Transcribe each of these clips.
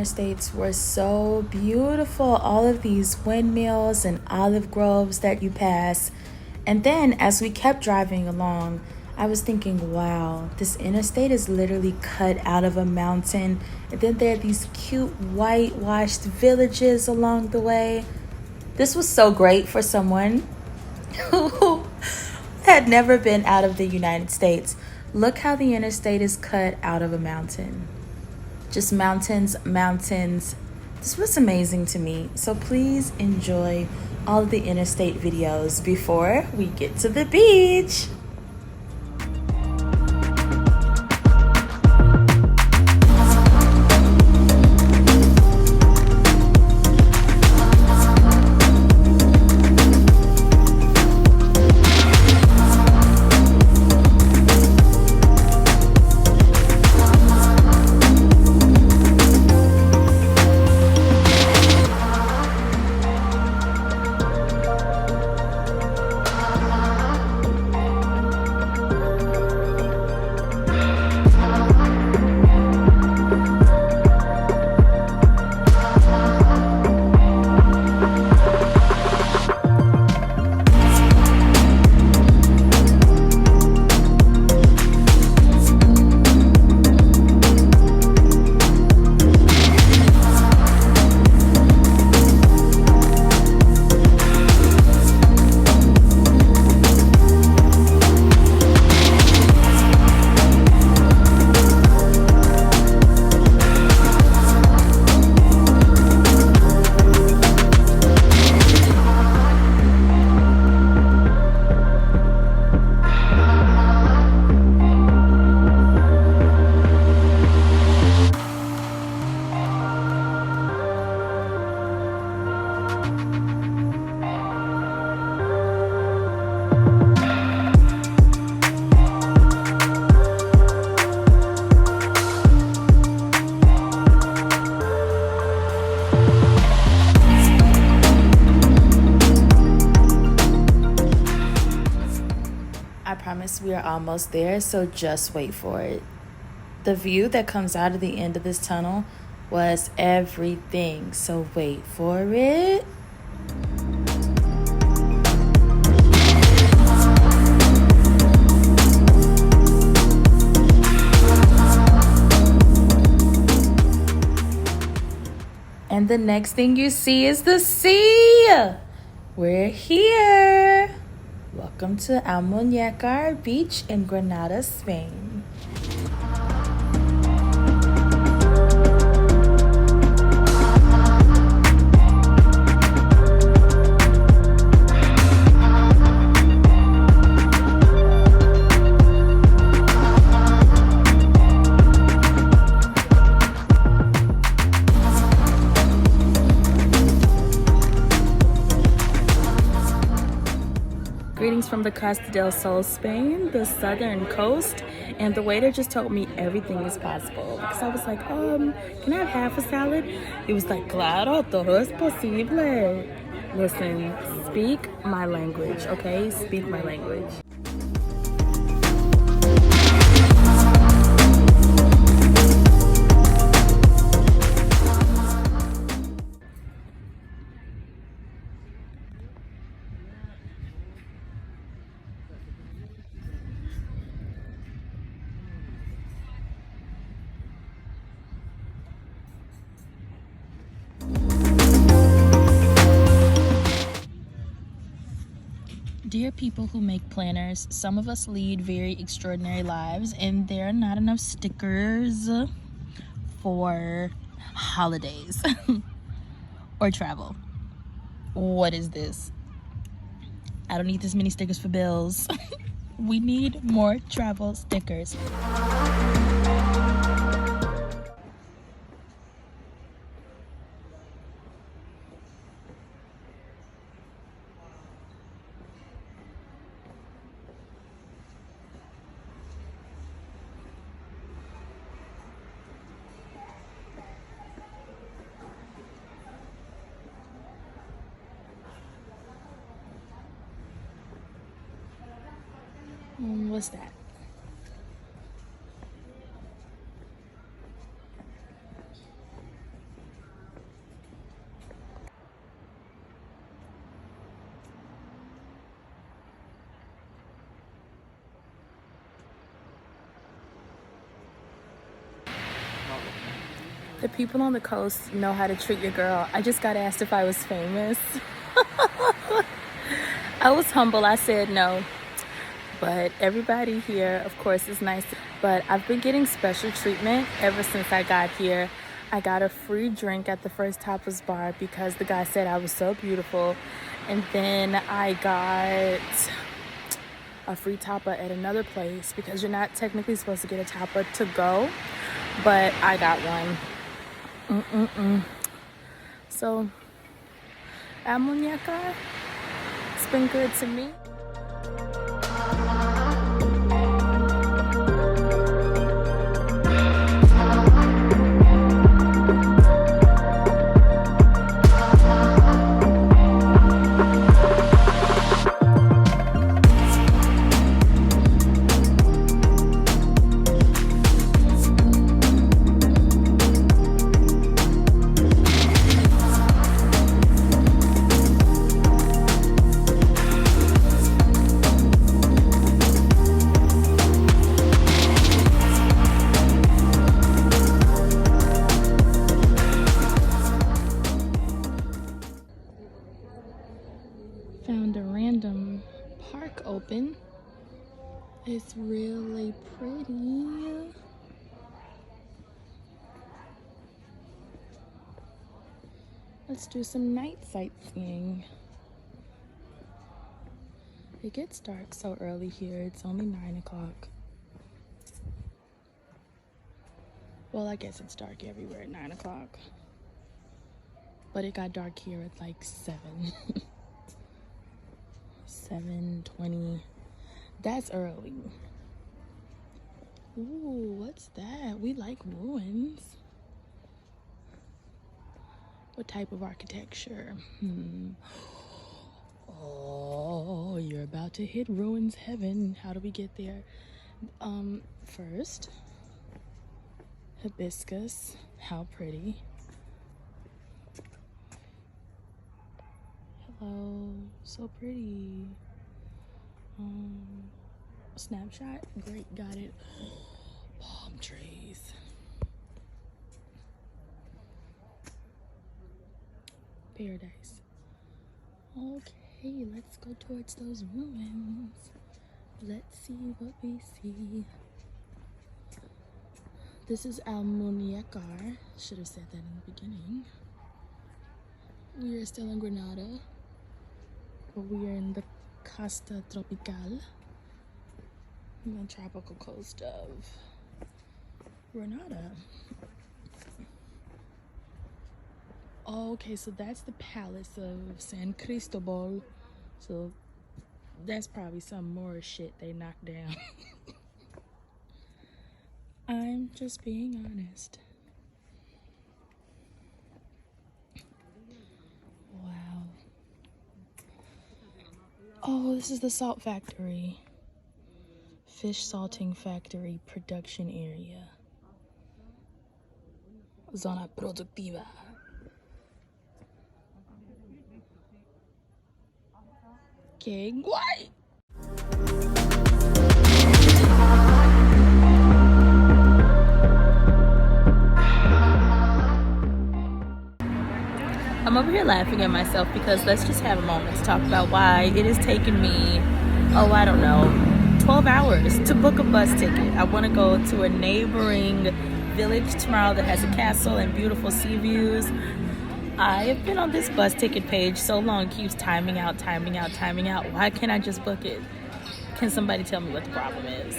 interstates were so beautiful. All of these windmills and olive groves that you pass. And then as we kept driving along, I was thinking, wow, this interstate is literally cut out of a mountain. And then there are these cute whitewashed villages along the way. This was so great for someone who had never been out of the United States. Look how the interstate is cut out of a mountain. Just mountains, mountains. This was amazing to me. So please enjoy all of the interstate videos before we get to the beach. I promise we are almost there, so just wait for it. The view that comes out of the end of this tunnel was everything, so wait for it. And the next thing you see is the sea. We're here. Welcome to Almuñécar Beach in Granada, Spain. Greetings from the Costa del Sol, Spain, the southern coast, and the waiter just told me everything is possible because I was like, can I have half a salad? He was like, claro, todo es posible. Listen, speak my language, okay? Speak my language. Dear people who make planners, some of us lead very extraordinary lives and there are not enough stickers for holidays or travel. What is this? I don't need this many stickers for bills. We need more travel stickers. What's that? The people on the coast know how to treat your girl. I just got asked if I was famous. I was humble. I said no. But everybody here, of course, is nice. But I've been getting special treatment ever since I got here. I got a free drink at the First Tapas bar because the guy said I was so beautiful. And then I got a free tapa at another place because you're not technically supposed to get a tapa to go. But I got one. So, a muñeca, it's been good to me. Found a random park open. It's really pretty. Let's do some night sightseeing. It gets dark so early here. It's only 9 o'clock. Well, I guess it's dark everywhere at 9 o'clock. But it got dark here at like 7. 7:20. That's early. Ooh, what's that? We like ruins. What type of architecture? Oh, you're about to hit ruins heaven. How do we get there? First, hibiscus. How pretty. Hello, so pretty. Snapshot, great, got it. Palm trees. Paradise. Okay, let's go towards those ruins. Let's see what we see. This is Almuniacar. Should have said that in the beginning. We are still in Granada, but we are in the Costa Tropical, the tropical coast of Granada. Okay, so that's the palace of San Cristobal. So that's probably some more shit they knocked down. I'm just being honest. Wow. Oh, this is the salt factory. Fish salting factory production area. Zona productiva. Que guay! I'm over here laughing at myself because let's just have a moment to talk about why it has taken me, I don't know, 12 hours to book a bus ticket. I want to go to a neighboring village tomorrow that has a castle and beautiful sea views. I have been on this bus ticket page so long, it keeps timing out. Why can't I just book it? Can somebody tell me what the problem is?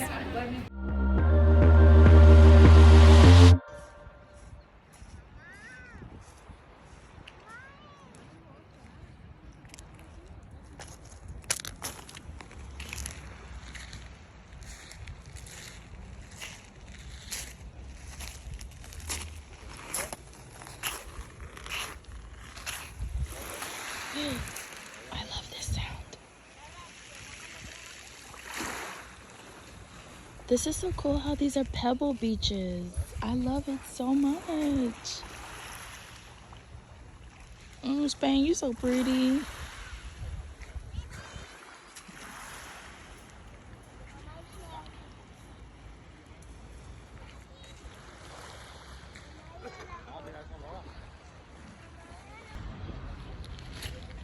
I love this sound. This is so cool how these are pebble beaches. I love it so much. Spain, you so pretty.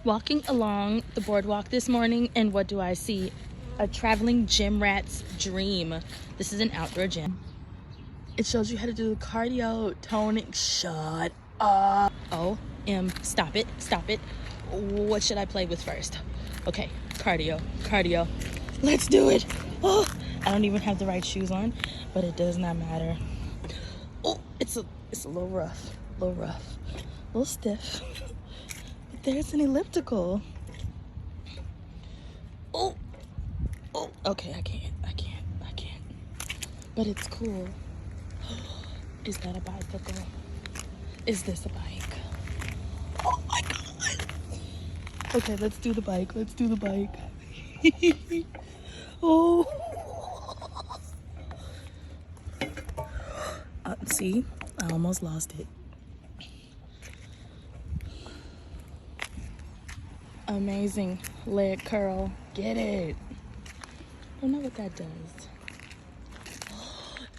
Walking along the boardwalk this morning, and what do I see? A traveling gym rat's dream. This is an outdoor gym. It shows you how to do cardio, toning. Shut up. Stop it, stop it. What should I play with first? Okay, cardio. Let's do it. Oh, I don't even have the right shoes on, but it does not matter. Oh, it's a little rough, a little stiff. But there's an elliptical. Oh, okay, I can't. But it's cool. Is that a bicycle? Is this a bike? Oh my God. Okay, let's do the bike. Oh. See, I almost lost it. Amazing leg curl. Get it. Don't know what that does.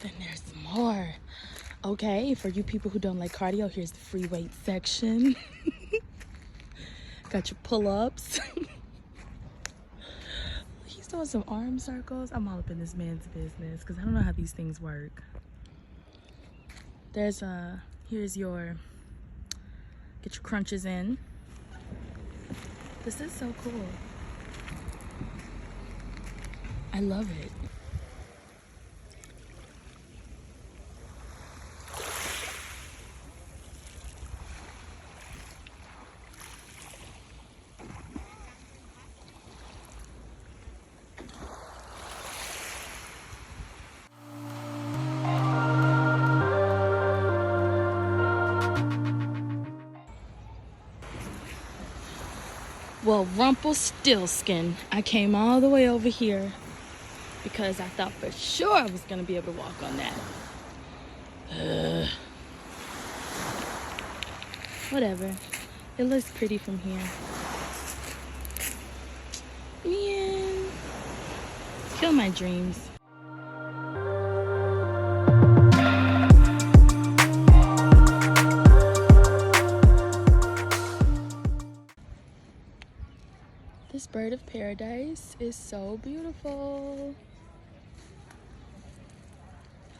Then there's more. Okay, for you people who don't like cardio, here's the free weight section. Got your pull-ups. He's doing some arm circles. I'm all up in this man's business because I don't know how these things work. Here's your, get your crunches in. This is so cool. I love it. Well, Rumpelstiltskin, I came all the way over here because I thought for sure I was going to be able to walk on that. Whatever. It looks pretty from here. Man. Kill my dreams. This bird of paradise is so beautiful.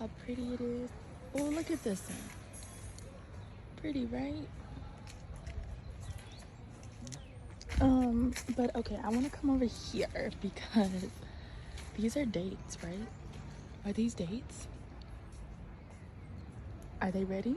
How pretty it is. Oh, look at this one. Pretty, right? But okay, I want to come over here because these are dates, right? Are these dates? Are they ready?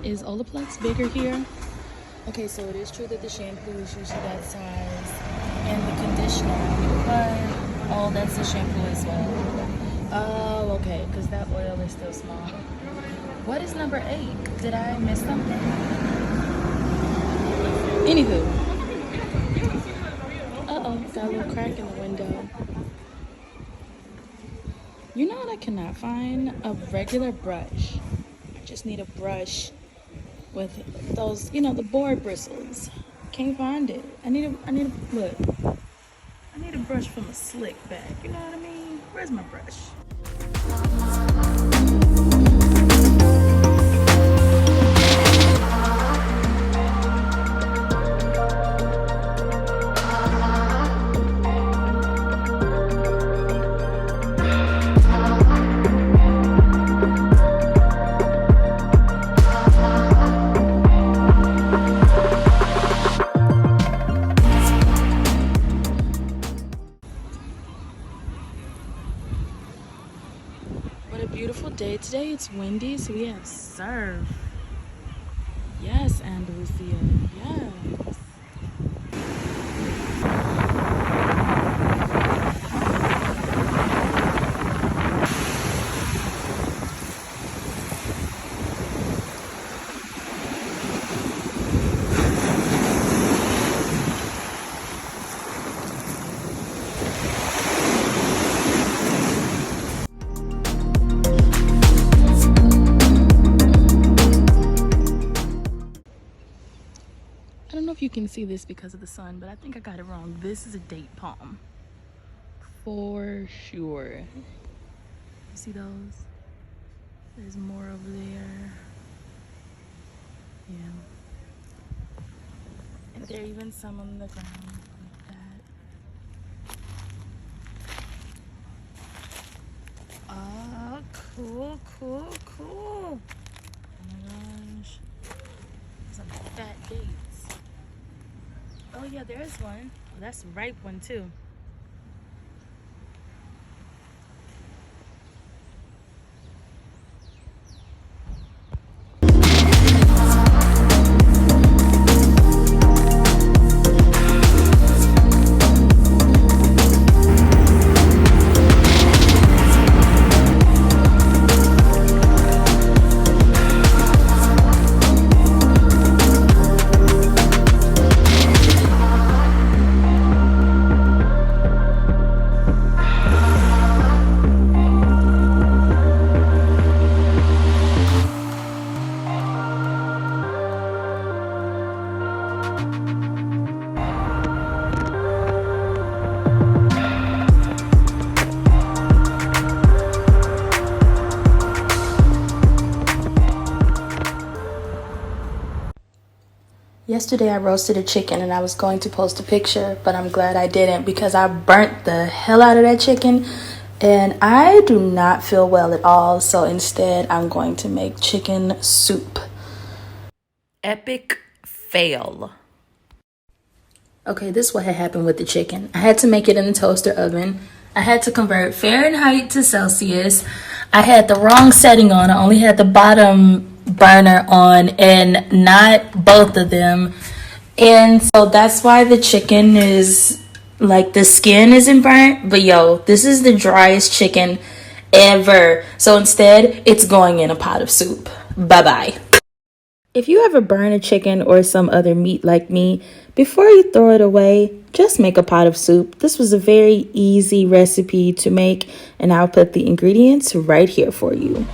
Is Olaplex bigger here? Okay, so it is true that the shampoo is usually that size and the conditioner, but oh, that's the shampoo as well. Oh, okay, because that oil is still small. What is number 8? Did I miss something? Anywho. Uh-oh, got a little crack in the window. You know what I cannot find? A regular brush. I just need a brush with those, you know, the board bristles. Can't find it. I need a look. I need a brush from a slick back. You know what I mean? Where's my brush? Beautiful day today. It's windy, so we have surf. Yes, Andalusia. Yes. I don't know if you can see this because of the sun, but I think I got it wrong. This is a date palm. For sure. You see those? There's more over there. Yeah. And there are even some on the ground like that. Oh, cool, cool, cool. Oh my gosh. Some fat dates. Oh yeah, there's one. Oh, that's a ripe one too. Yesterday I roasted a chicken and I was going to post a picture, but I'm glad I didn't because I burnt the hell out of that chicken and I do not feel well at all. So instead I'm going to make chicken soup. Epic fail. Okay, this is what had happened with the chicken. I had to make it in the toaster oven. I had to convert Fahrenheit to Celsius. I had the wrong setting on. I only had the bottom burner on and not both of them. And so that's why the chicken is like the skin isn't burnt. But yo, this is the driest chicken ever. So instead, it's going in a pot of soup. Bye-bye. If you ever burn a chicken or some other meat like me, before you throw it away, just make a pot of soup. This was a very easy recipe to make, and I'll put the ingredients right here for you.